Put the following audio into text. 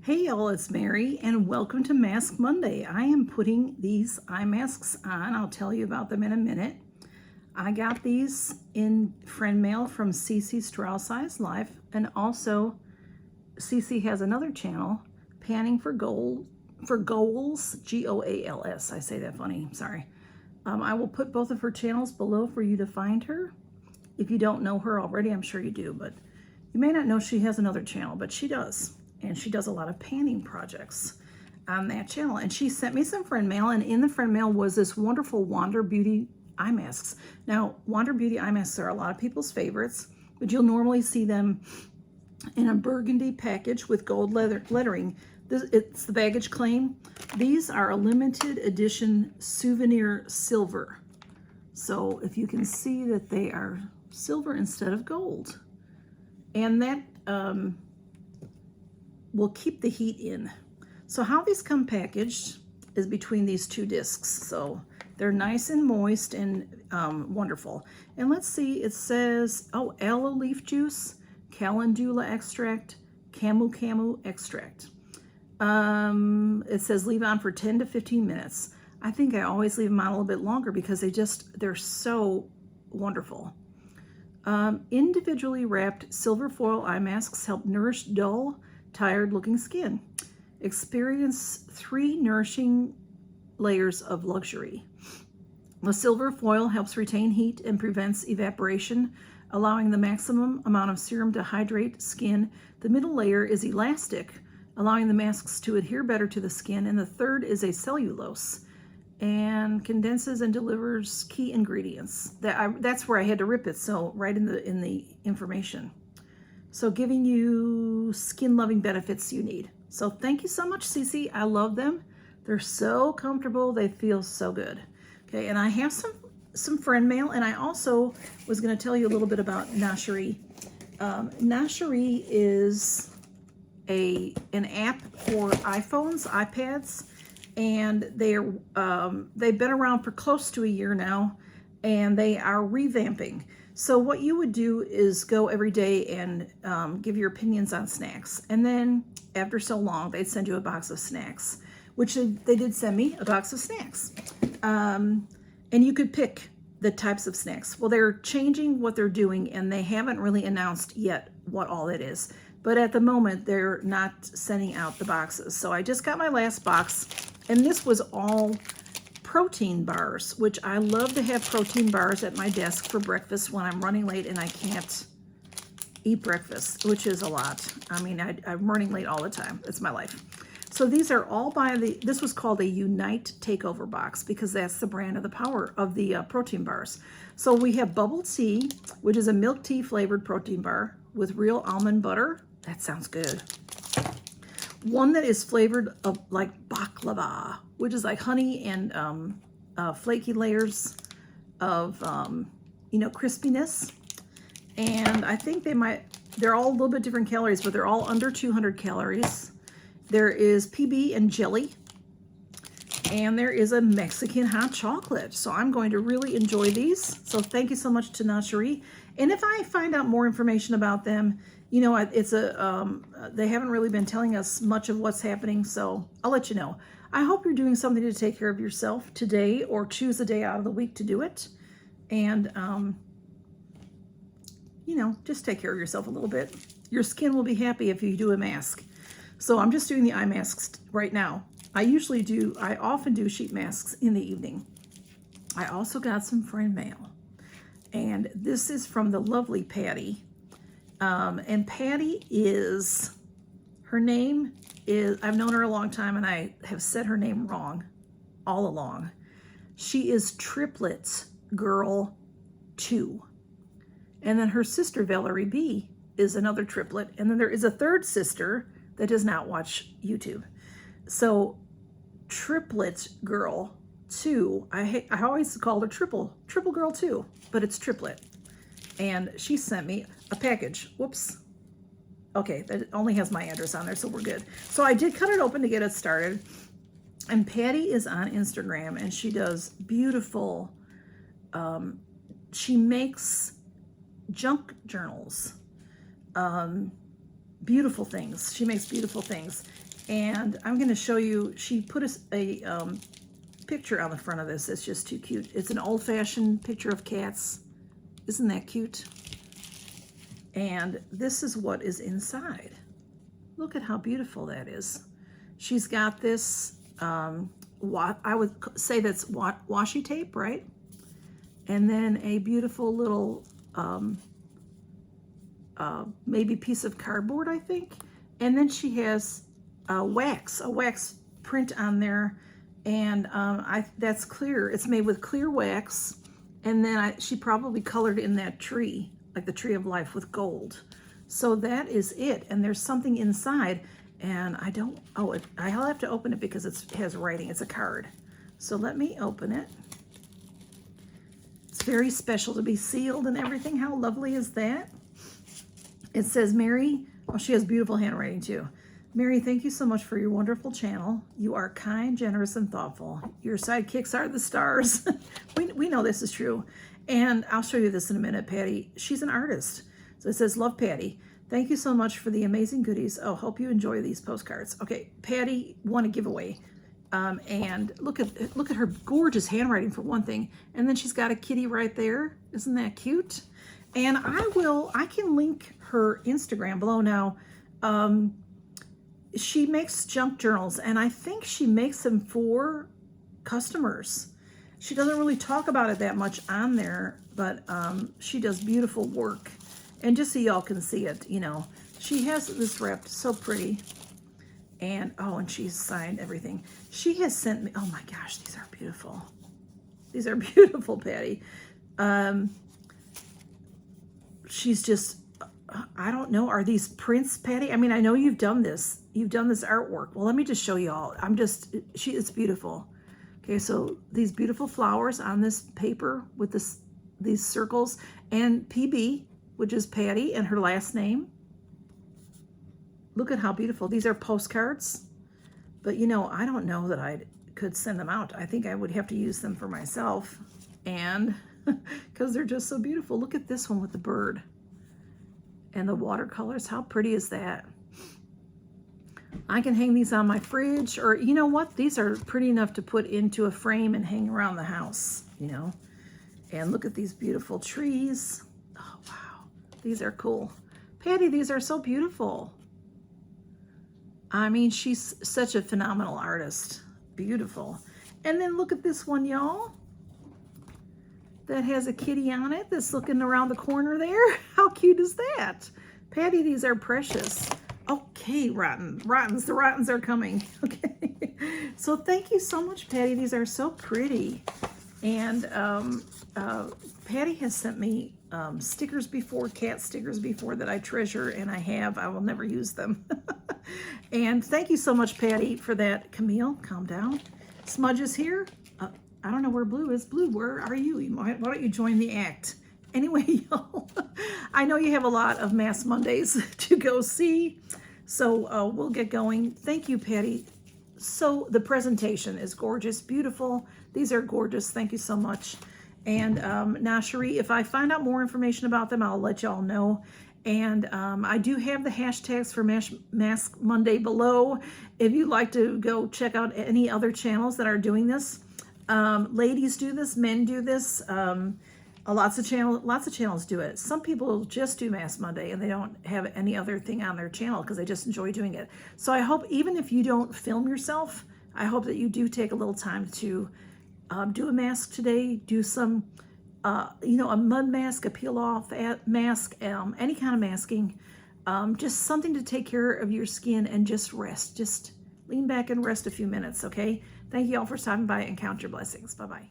Hey y'all, it's Mary and welcome to Mask Monday. I am putting these eye masks on. I'll tell you about them in a minute. I got these in friend mail from CC Strauss Eyes Life, and also CC has another channel, Panning for Goals, Goals. I say that funny, sorry. I will put both of her channels below for you to find her. If you don't know her already, I'm sure you do, but you may not know she has another channel, but she does. And she does a lot of panning projects on that channel. And she sent me some friend mail, and in the friend mail was this wonderful Wander Beauty eye masks. Now, Wander Beauty eye masks are a lot of people's favorites, but you'll normally see them in a burgundy package with gold lettering. It's the baggage claim. These are a limited edition souvenir silver. So if you can see that they are silver instead of gold. And that will keep the heat in. So how these come packaged is between these two discs. So they're nice and moist and wonderful. And let's see, it says, oh, aloe leaf juice, calendula extract, camu extract. It says leave on for 10 to 15 minutes. I think I always leave them on a little bit longer because they're so wonderful. Individually wrapped silver foil eye masks help nourish dull, tired looking skin. Experience 3 nourishing layers of luxury. The silver foil helps retain heat and prevents evaporation, allowing the maximum amount of serum to hydrate skin. The middle layer is elastic, allowing the masks to adhere better to the skin. And the third is a cellulose and condenses and delivers key ingredients. That's where I had to rip it, so right in the information. So giving you skin-loving benefits you need. So thank you so much, Cece. I love them. They're so comfortable. They feel so good. Okay, and I have some friend mail, and I also was going to tell you a little bit about Nosherie. Nosherie is an app for iPhones, iPads, and they've been around for close to a year now, and they are revamping. So what you would do is go every day and give your opinions on snacks. And then after so long, they'd send you a box of snacks, which they did send me a box of snacks. And you could pick the types of snacks. Well, they're changing what they're doing, and they haven't really announced yet what all it is. But at the moment, they're not sending out the boxes. So I just got my last box, and this was all protein bars, which I love to have protein bars at my desk for breakfast when I'm running late and I can't eat breakfast, which is a lot. I mean, I'm running late all the time. It's my life. So these are all this was called a Unite Takeover box because that's the brand of the power of the protein bars. So we have bubble tea, which is a milk tea flavored protein bar with real almond butter. That sounds good. One that is flavored of like baklava, which is like honey and flaky layers of, crispiness. And I think they're all a little bit different calories, but they're all under 200 calories. There is PB and jelly, and there is a Mexican hot chocolate. So I'm going to really enjoy these. So thank you so much to Nosherie. And if I find out more information about them, they haven't really been telling us much of what's happening, so I'll let you know. I hope you're doing something to take care of yourself today, or choose a day out of the week to do it. And, just take care of yourself a little bit. Your skin will be happy if you do a mask. So I'm just doing the eye masks right now. I often do sheet masks in the evening. I also got some friend mail. And this is from the lovely Patty. And Patty her name is, I've known her a long time and I have said her name wrong all along. She is Triplet Girl 2. And then her sister, Valerie B, is another triplet. And then there is a third sister that does not watch YouTube. So Triplet Girl 2, I always called her Triple Girl 2, but it's Triplet. And she sent me a package. Whoops. Okay, that only has my address on there, so we're good. So I did cut it open to get it started. And Patty is on Instagram, and she does beautiful, she makes junk journals. Beautiful things. She makes beautiful things. And I'm going to show you, she put a picture on the front of this. It's just too cute. It's an old-fashioned picture of cats. Isn't that cute? And this is what is inside. Look at how beautiful that is. She's got this, I would say that's washi tape, right? And then a beautiful little, maybe piece of cardboard, I think. And then she has a wax print on there. And that's clear. It's made with clear wax. And then she probably colored in that tree, like the tree of life, with gold. So that is it. And there's something inside. And I'll have to open it because it has writing. It's a card. So let me open it. It's very special to be sealed and everything. How lovely is that? It says, Mary, oh, she has beautiful handwriting too. Mary, thank you so much for your wonderful channel. You are kind, generous, and thoughtful. Your sidekicks are the stars. we know this is true. And I'll show you this in a minute, Patty. She's an artist. So it says, love Patty. Thank you so much for the amazing goodies. Oh, hope you enjoy these postcards. Okay, Patty won a giveaway. And look at her gorgeous handwriting for one thing. And then she's got a kitty right there. Isn't that cute? And I can link her Instagram below now. She makes junk journals, and I think she makes them for customers. She doesn't really talk about it that much on there, but she does beautiful work. And just so y'all can see it, you know, she has this wrapped so pretty. And, oh, and she's signed everything. She has sent me, oh my gosh, these are beautiful. These are beautiful, Patty. She's just, I don't know, are these prints, Patty? I mean, I know you've done this. You've done this artwork. Well, let me just show y'all. It's beautiful. Okay, so these beautiful flowers on this paper with these circles, and PB, which is Patty, and her last name. Look at how beautiful. These are postcards. But, you know, I don't know that I could send them out. I think I would have to use them for myself. And because they're just so beautiful. Look at this one with the bird. And the watercolors. How pretty is that? I can hang these on my fridge. Or, you know what? These are pretty enough to put into a frame and hang around the house, you know. And look at these beautiful trees. Oh, wow. These are cool. Patty, these are so beautiful. I mean, she's such a phenomenal artist. Beautiful. And then look at this one, y'all. That has a kitty on it that's looking around the corner there. How cute is that? Patty, these are precious. Okay, Rottens. The Rottens are coming. Okay. So thank you so much, Patty. These are so pretty. And Patty has sent me stickers before, cat stickers before, that I treasure, and I will never use them. And thank you so much, Patty, for that. Camille, calm down. Smudge is here. I don't know where Blue is. Blue, where are you? Why don't you join the act? Anyway, y'all, I know you have a lot of Mass Mondays to go see, so we'll get going. Thank you, Patty. So the presentation is gorgeous, beautiful. These are gorgeous. Thank you so much. And Nosherie, if I find out more information about them, I'll let y'all know. And I do have the hashtags for Mask Monday below. If you'd like to go check out any other channels that are doing this. Ladies do this, men do this. Lots of channels do it. Some people just do Mask Monday and they don't have any other thing on their channel because they just enjoy doing it. So I hope, even if you don't film yourself, I hope that you do take a little time to do a mask today, do some, you know, a mud mask, a peel off mask, any kind of masking, just something to take care of your skin and just rest. Just lean back and rest a few minutes, okay? Thank you all for stopping by and count your blessings. Bye-bye.